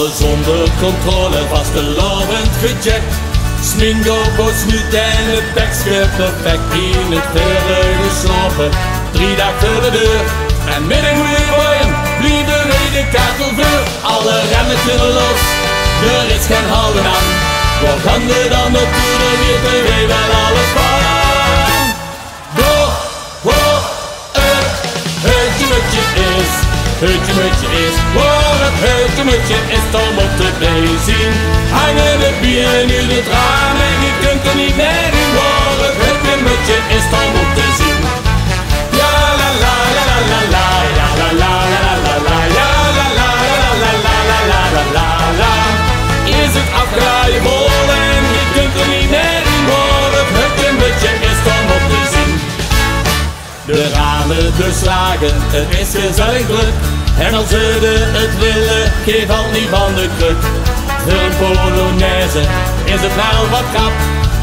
Alles onder controle, vastelovend gecheckt. Smingo, snuit en het tekstje perfect. In het verre geslopen, 3 dagen voor de deur. En met een goeie boeien, blieb de reden kakel voor. Alle remmen kunnen los, er is geen houden aan. Waar gaan we dan naartoe, dan weten wij wel alles van. Door, waar het heutje is. Heutje is, waar het heutje is, om op de bezien. Hangen de bieren in het raam en je kunt er niet meer in. Waar het heutje is, om op te zien. Ja la la la la la, ja la la la la la, ja la la la la la la la la la. Is het afdraaien vol en je kunt er niet meer in. Waar het heutje is, om op te zien. De ramen beslagen, het is gezellig druk. En als ze het willen, geef valt niet van de kruk. Voor een polonaise is het wel wat krap.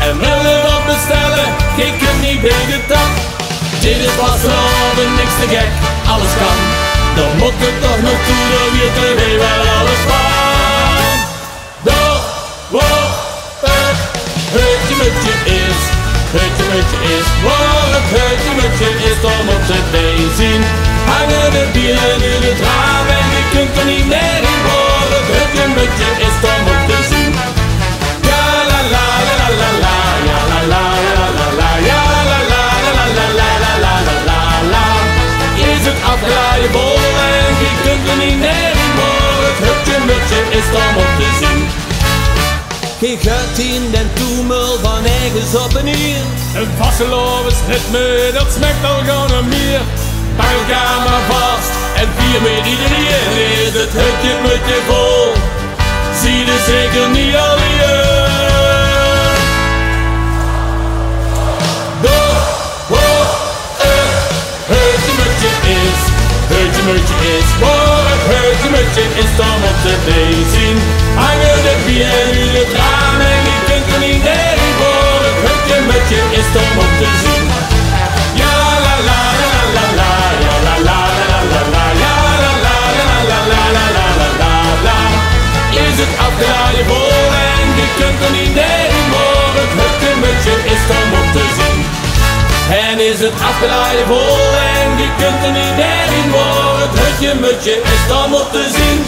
En willen wat bestellen, je kunt niet bij de tap. Dit is vastelovend, niks te gek, alles kan. Dan moet het toch nog toe, dan weten wij wel alles van. Door, waar het heutje is. Heutje is, waar het heutje is, om op te bezien. Hangen de bieren in het raam en je kunt er niet meer in. Waar het heutje is, om op te zien. Ja la la la la la, ja la la la la la, ja la la la la la la la la la la. Is het afdraaien vol en je kunt er niet meer in. Waar het heutje is, om op te zien. Geen gut in den toemel van ergens op en hier. Een vastelovens ritme, dat smaakt al gewoon naar meer. Pak elkaar maar vast en vier met iedereen. Is het heutje vol, zie je zeker niet alweer. Door, waar het heutje is. Waar het heutje is, om op te bezien. Hangen de bieren in het raam en je kunt er niet meer in. Waar het heutje is, om op te zien. Ja la la la la la, ja la la la la la, ja la la la la la la la la la. Is het afdraaien vol en je kunt er niet meer in. Waar het heutje is, om op te zien. En is het afdraaien vol en je kunt er niet meer in. Waar het heutje is, om op te zien.